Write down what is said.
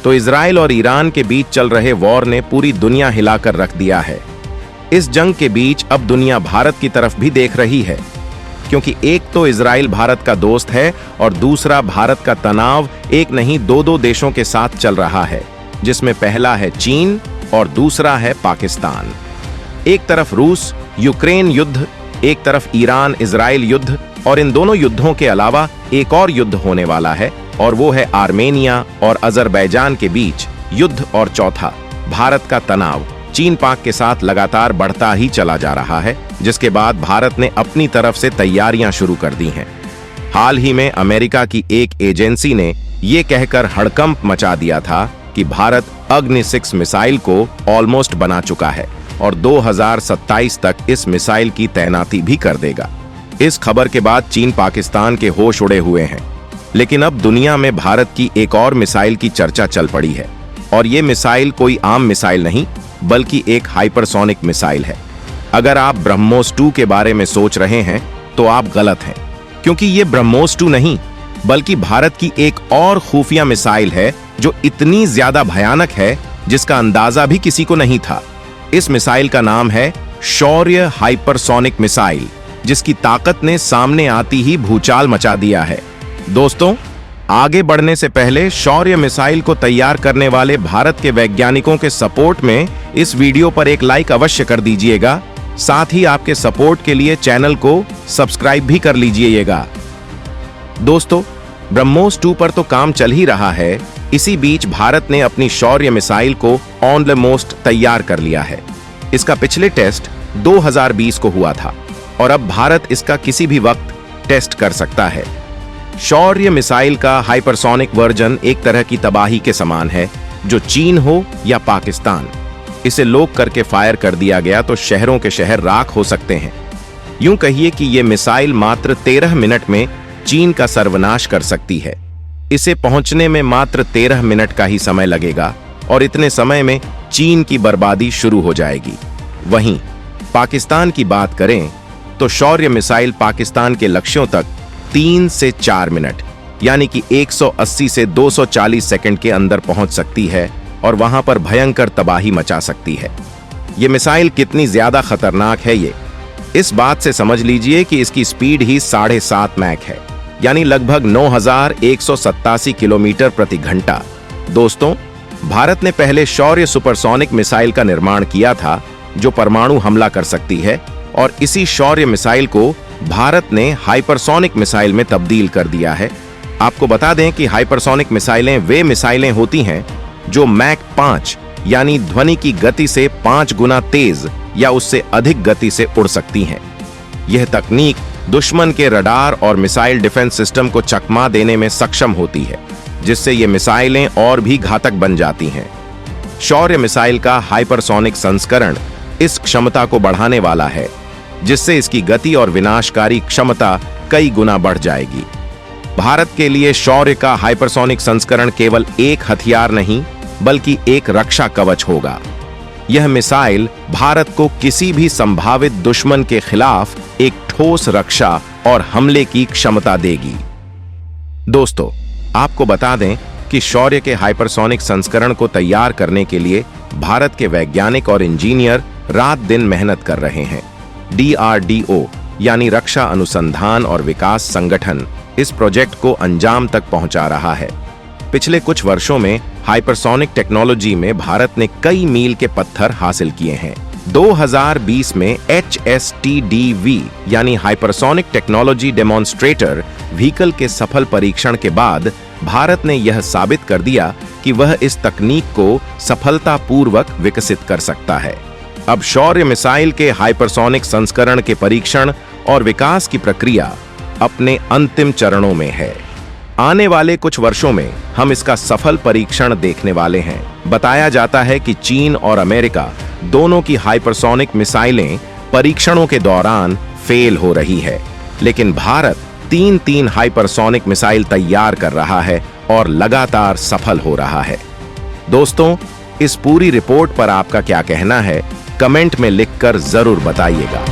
तो इजराइल और ईरान के बीच चल रहे वॉर ने पूरी दुनिया हिलाकर रख दिया है। इस जंग के बीच अब दुनिया भारत की तरफ भी देख रही है, क्योंकि एक तो इजराइल भारत का दोस्त है और दूसरा भारत का तनाव एक नहीं दो देशों के साथ चल रहा है, जिसमें पहला है चीन और दूसरा है पाकिस्तान। एक तरफ रूस यूक्रेन युद्ध, एक तरफ ईरान इजराइल युद्ध, और इन दोनों युद्धों के अलावा एक और युद्ध होने वाला है और वो है आर्मेनिया और अजरबैजान के बीच युद्ध। और चौथा, भारत का तनाव चीन पाक के साथ लगातार बढ़ता ही चला जा रहा है, जिसके बाद भारत ने अपनी तरफ से तैयारियां शुरू कर दी हैं। हाल ही में अमेरिका की एक एजेंसी ने ये कहकर हड़कंप मचा दिया था कि भारत अग्नि 6 मिसाइल को ऑलमोस्ट बना चुका है और 2027 तक इस मिसाइल की तैनाती भी कर देगा। इस खबर के बाद चीन पाकिस्तान के होश उड़े हुए हैं, लेकिन अब दुनिया में भारत की एक और मिसाइल की चर्चा चल पड़ी है, और ये मिसाइल कोई आम मिसाइल नहीं बल्कि एक हाइपरसोनिक मिसाइल है। अगर आप ब्रह्मोस 2 के बारे में सोच रहे हैं तो आप गलत हैं, क्योंकि ये ब्रह्मोस 2 नहीं बल्कि भारत की एक और खुफिया मिसाइल है जो इतनी ज्यादा भयानक है जिसका अंदाजा भी किसी को नहीं था। इस मिसाइल का नाम है शौर्य हाइपरसोनिक मिसाइल, जिसकी ताकत ने सामने आती ही भूचाल मचा दिया है। दोस्तों, आगे बढ़ने से पहले शौर्य मिसाइल को तैयार करने वाले भारत के वैज्ञानिकों के सपोर्ट में इस वीडियो पर एक लाइक अवश्य कर दीजिएगा। साथ ही आपके सपोर्ट के लिए चैनल को सब्सक्राइब भी कर लीजिएगा। दोस्तों, ब्रह्मोस 2 पर तो काम चल ही रहा है, इसी बीच भारत ने अपनी शौर्य मिसाइल को ऑलमोस्ट तैयार कर लिया है। इसका पिछले टेस्ट 2020 को हुआ था और अब भारत इसका किसी भी वक्त टेस्ट कर सकता है। शौर्य मिसाइल का हाइपरसोनिक वर्जन एक तरह की तबाही के समान है, जो चीन हो या पाकिस्तान, इसे लोक करके फायर कर दिया गया तो शहरों के शहर राख हो सकते हैं। यूं कहिए कि यह मिसाइल मात्र 13 मिनट में चीन का सर्वनाश कर सकती है। इसे पहुंचने में मात्र 13 मिनट का ही समय लगेगा और इतने समय में चीन की बर्बादी शुरू हो जाएगी। वहीं पाकिस्तान की बात करें तो शौर्य मिसाइल पाकिस्तान के लक्ष्यों तक 3 से 4 मिनट यानी कि 180 से 240 सेकंड के अंदर पहुंच सकती है और वहां पर भयंकर तबाही मचा सकती है। यह मिसाइल कितनी ज्यादा खतरनाक है ये इस बात से समझ लीजिए कि इसकी स्पीड ही 7.5 मैक है, यानी लगभग 9187 किलोमीटर प्रति घंटा। दोस्तों, भारत ने पहले शौर्य सुपरसोनिक मिसाइल का निर्माण किया था जो परमाणु हमला कर सकती है, और इसी शौर्य मिसाइल को भारत ने हाइपरसोनिक मिसाइल में तब्दील कर दिया है। आपको बता दें कि हाइपरसोनिक मिसाइलें वे मिसाइलें होती हैं जो मैक 5 यानी ध्वनि की गति से 5 गुना तेज या उससे अधिक गति से उड़ सकती हैं। यह तकनीक दुश्मन के रडार और मिसाइल डिफेंस सिस्टम को चकमा देने में सक्षम होती है, जिससे ये मिसाइलें और भी घातक बन जाती हैं। शौर्य मिसाइल का हाइपरसोनिक संस्करण इस क्षमता को बढ़ाने वाला है, जिससे इसकी गति और विनाशकारी क्षमता कई गुना बढ़ जाएगी। भारत के लिए शौर्य का हाइपरसोनिक संस्करण केवल एक हथियार नहीं बल्कि एक रक्षा कवच होगा। यह मिसाइल भारत को किसी भी संभावित दुश्मन के खिलाफ एक ठोस रक्षा और हमले की क्षमता देगी। दोस्तों, आपको बता दें कि शौर्य के हाइपरसोनिक संस्करण को तैयार करने के लिए भारत के वैज्ञानिक और इंजीनियर रात दिन मेहनत कर रहे हैं। DRDO यानी रक्षा अनुसंधान और विकास संगठन इस प्रोजेक्ट को अंजाम तक पहुंचा रहा है। पिछले कुछ वर्षों में हाइपरसोनिक टेक्नोलॉजी में भारत ने कई मील के पत्थर हासिल किए हैं। 2020 में HSTDV यानी हाइपरसोनिक टेक्नोलॉजी डेमोन्स्ट्रेटर व्हीकल के सफल परीक्षण के बाद भारत ने यह साबित कर दिया कि वह इस तकनीक को सफलतापूर्वक विकसित कर सकता है। अब शौर्य मिसाइल के हाइपरसोनिक संस्करण के परीक्षण और विकास की प्रक्रिया अपने अंतिम चरणों में है। आने वाले कुछ वर्षों में हम इसका सफल परीक्षण देखने वाले हैं। बताया जाता है कि चीन और अमेरिका दोनों की हाइपरसोनिक मिसाइलें परीक्षणों के दौरान फेल हो रही है, लेकिन भारत 3 हाइपरसोनिक मिसाइल तैयार कर रहा है और लगातार सफल हो रहा है। दोस्तों, इस पूरी रिपोर्ट पर आपका क्या कहना है, कमेंट में लिखकर जरूर बताइएगा।